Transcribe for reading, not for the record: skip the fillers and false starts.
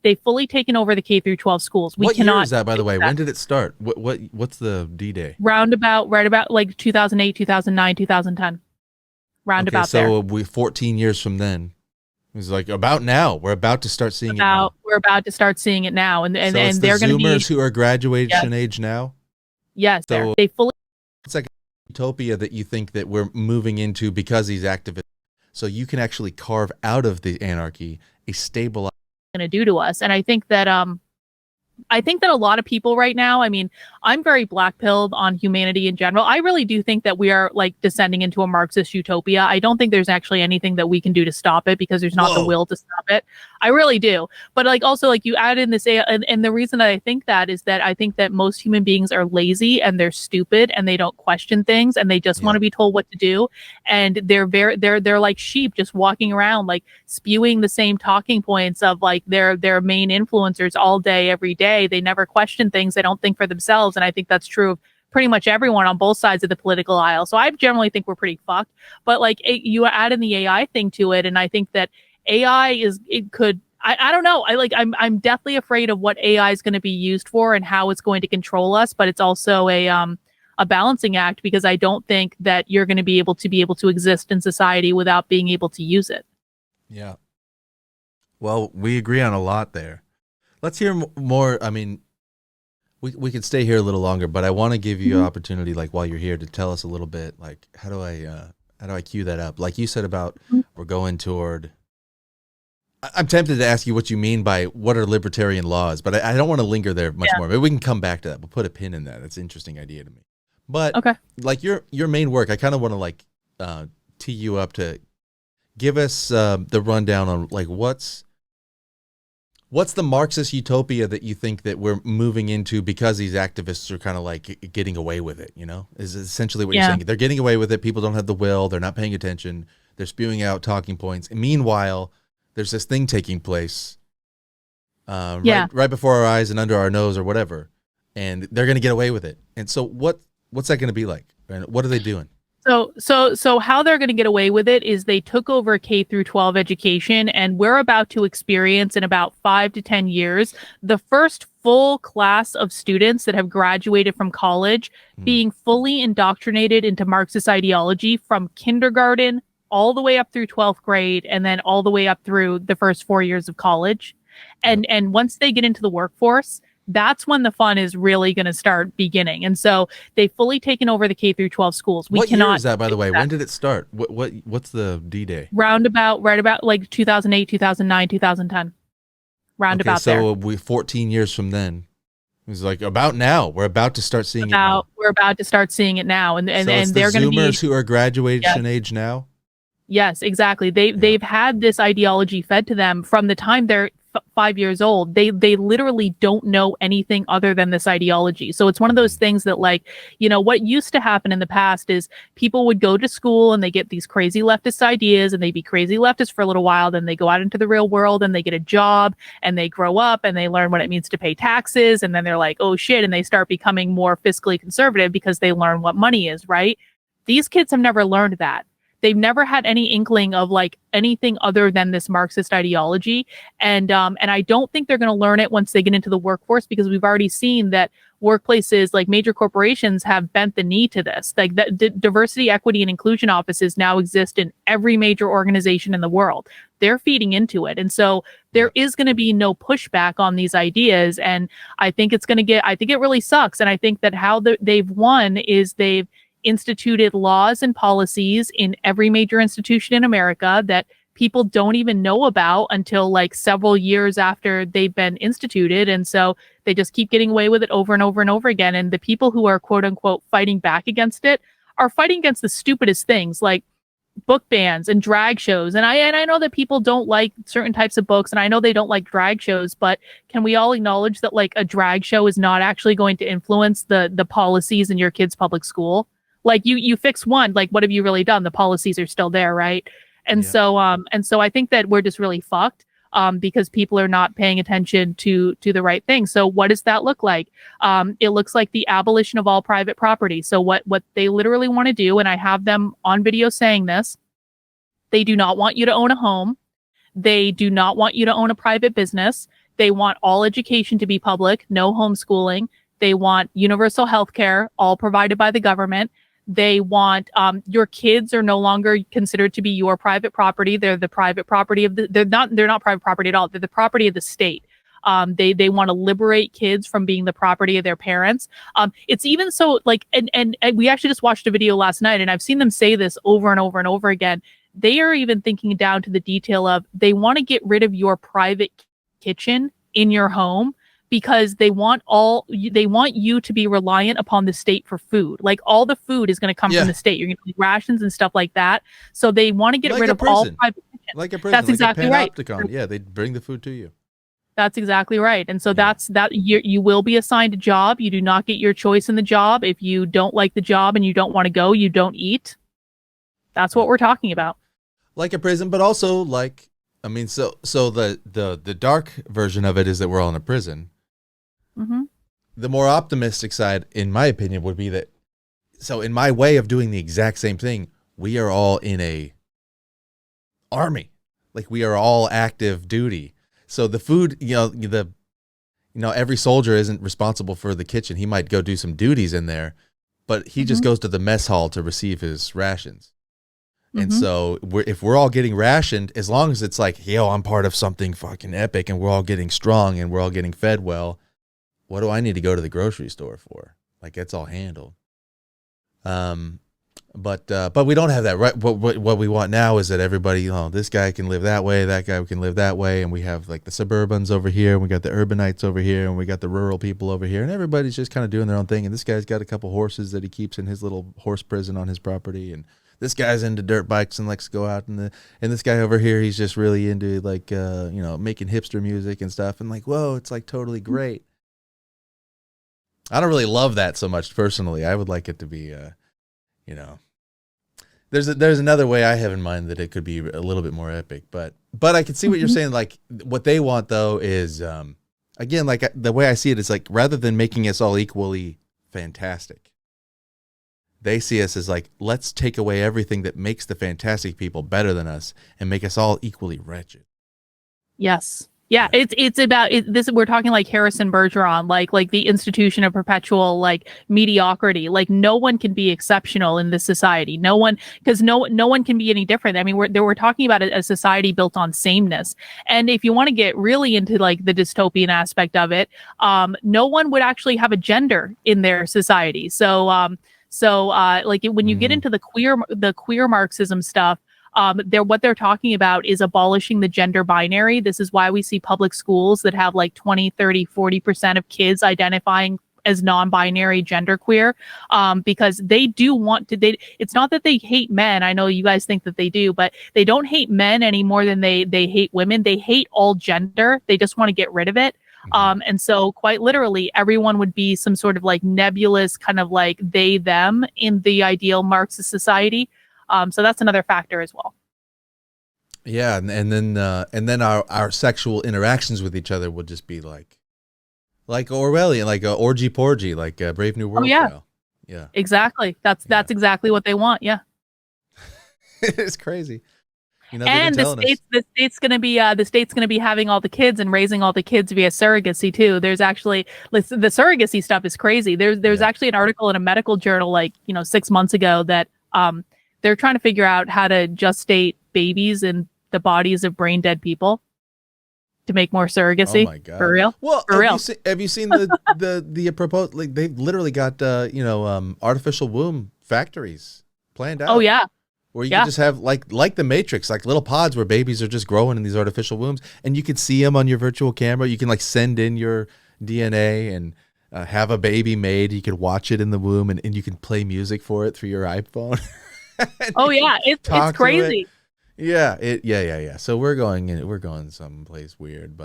they've fully taken over the K through 12 schools. We What cannot year is that, by the way? that. When did it start? What's the D-Day? Roundabout, right about like 2008, 2009, 2010. Okay, Roundabout there. so we 14 years from then. It was like about now. We're about to start seeing it now. We're about to start seeing it now, So it's and the they're going to be Zoomers who are yes, graduation age now. yes, So they fully it's like a utopia that you think that we're moving into because these activists. So you can actually carve out of the anarchy a stable. going to do to us. And I think that a lot of people right now, I mean, I'm very black pilled on humanity in general. I really do think that we are like descending into a Marxist utopia. I don't think there's actually anything that we can do to stop it because there's not the will to stop it. I really do. But like also like you add in this and the reason that I think that is that I think that most human beings are lazy and they're stupid and they don't question things and they just want to be told what to do. And they're like sheep just walking around like spewing the same talking points of like their main influencers all day, every day. They never question things. They don't think for themselves. And I think that's true of pretty much everyone on both sides of the political aisle. So I generally think we're pretty fucked. But like you add in the AI thing to it. And I think that AI I don't know. I'm deathly afraid of what AI is going to be used for and how it's going to control us. But it's also a balancing act because I don't think that you're going to be able to exist in society without being able to use it. Yeah. Well, we agree on a lot there. Let's hear more. I mean, we could stay here a little longer, but I want to give you an opportunity, like while you're here, to tell us a little bit, like how do I cue that up? Like you said about we're going toward. I'm tempted to ask you what you mean by what are libertarian laws, but I don't want to linger there much more. Maybe we can come back to that. We'll put a pin in that. That's an interesting idea to me. But like your main work, I kind of want to like tee you up to give us the rundown on like what's the Marxist utopia that you think that we're moving into because these activists are kind of like getting away with it, you know, is essentially what you're saying. They're getting away with it. People don't have the will. They're not paying attention. They're spewing out talking points. And meanwhile, there's this thing taking place right before our eyes and under our nose or whatever. And they're going to get away with it. And so what's that going to be like? And what are they doing? So how they're going to get away with it is they took over K through 12 education, and we're about to experience in about 5 to 10 years the first full class of students that have graduated from college being fully indoctrinated into Marxist ideology from kindergarten all the way up through 12th grade and then all the way up through the first 4 years of college. And once they get into the workforce, that's when the fun is really going to start beginning. And so they've fully taken over the K through 12 schools. What year is that, by the way? When did it start? What's the D-Day? Roundabout, right about like 2008, 2009, 2010. Roundabout there. So we 14 years from then. It was like about now. We're about to start seeing it now. We're about to start seeing it now. And they're going to be Zoomers who are graduation age now? Yes, exactly. They've had this ideology fed to them from the time they're 5 years old. They literally don't know anything other than this ideology. So it's one of those things that, like, you know, what used to happen in the past is people would go to school and they get these crazy leftist ideas and they be crazy leftists for a little while. Then they go out into the real world and they get a job and they grow up and they learn what it means to pay taxes. And then they're like, oh shit. And they start becoming more fiscally conservative because they learn what money is, right? These kids have never learned that. They've never had any inkling of like anything other than this Marxist ideology. And I don't think they're going to learn it once they get into the workforce, because we've already seen that workplaces like major corporations have bent the knee to this. Like the diversity, equity, and inclusion offices now exist in every major organization in the world. They're feeding into it. And so there is going to be no pushback on these ideas. And I think it really sucks. And I think that how they've won is they've instituted laws and policies in every major institution in America that people don't even know about until like several years after they've been instituted. And so they just keep getting away with it over and over and over again. And the people who are quote unquote fighting back against it are fighting against the stupidest things like book bans and drag shows. And I know that people don't like certain types of books, and I know they don't like drag shows, but can we all acknowledge that like a drag show is not actually going to influence the policies in your kid's public school? Like you fix one, like what have you really done? The policies are still there, right? And so I think that we're just really fucked because people are not paying attention to the right thing. So what does that look like? It looks like the abolition of all private property. So what they literally want to do, and I have them on video saying this, they do not want you to own a home. They do not want you to own a private business. They want all education to be public, no homeschooling. They want universal health care, all provided by the government. They want your kids are no longer considered to be your private property. They're the private property of they're not private property at all. They're the property of the state. They want to liberate kids from being the property of their parents. It's even so like and we actually just watched a video last night, and I've seen them say this over and over and over again. They are even thinking down to the detail of they want to get rid of your private kitchen in your home, because they want you to be reliant upon the state for food. Like all the food is going to come from the state. You're going to need rations and stuff like that. So they want to get rid of all private kitchens. Like a prison. That's exactly right. Yeah, they bring the food to you. That's exactly right. And so that's you will be assigned a job. You do not get your choice in the job. If you don't like the job and you don't want to go, you don't eat. That's what we're talking about. Like a prison, but also like, I mean, so the dark version of it is that we're all in a prison. Mm-hmm. The more optimistic side, in my opinion, would be that, so in my way of doing the exact same thing, we are all in a army. Like we are all active duty. So the food, every soldier isn't responsible for the kitchen. He might go do some duties in there, but he just goes to the mess hall to receive his rations. And so if we're all getting rationed, as long as it's like, yo, I'm part of something fucking epic and we're all getting strong and we're all getting fed well, what do I need to go to the grocery store for? Like, it's all handled. But we don't have that, right? What we want now is that everybody, this guy can live that way, that guy can live that way, and we have like the suburbans over here, and we got the urbanites over here, and we got the rural people over here, and everybody's just kind of doing their own thing. And this guy's got a couple horses that he keeps in his little horse prison on his property, and this guy's into dirt bikes and likes to go out and this guy over here, he's just really into like making hipster music and stuff, and like, whoa, it's like totally great. I don't really love that so much personally. I would like it to be there's another way I have in mind that it could be a little bit more epic, but I can see what you're saying. Like what they want though is again, like the way I see it is like, rather than making us all equally fantastic, they see us as like, let's take away everything that makes the fantastic people better than us and make us all equally wretched. Yes. Yeah, it's about this. We're talking like Harrison Bergeron, like the institution of perpetual like mediocrity. Like no one can be exceptional in this society. No one, because no one can be any different. I mean, we're talking about a society built on sameness. And if you want to get really into like the dystopian aspect of it, no one would actually have a gender in their society. So like when you get into the queer Marxism stuff. What they're talking about is abolishing the gender binary. This is why we see public schools that have like 20, 30, 40% of kids identifying as non-binary genderqueer, because they do want to, it's not that they hate men. I know you guys think that they do, but they don't hate men any more than they hate women. They hate all gender. They just want to get rid of it. And so quite literally, everyone would be some sort of like nebulous kind of like they, them in the ideal Marxist society. So that's another factor as well. Yeah, and then our sexual interactions with each other would just be like Orwellian, like orgy porgy, like Brave New World. Oh, yeah. Style. Yeah, exactly. That's exactly what they want. Yeah, it's crazy. And the state's going to be having all the kids and raising all the kids via surrogacy too. There's actually the surrogacy stuff is crazy. There's actually an article in a medical journal like 6 months ago that they're trying to figure out how to gestate babies in the bodies of brain dead people to make more surrogacy. Oh my God. For real? Well, for real. Have you seen the proposed, like they've literally got, artificial womb factories planned out. Oh yeah. Where you can just have like the Matrix, like little pods where babies are just growing in these artificial wombs, and you can see them on your virtual camera. You can like send in your DNA and have a baby made. You can watch it in the womb, and you can play music for it through your iPhone. Oh yeah, it's crazy. Yeah, yeah. So we're going someplace weird, but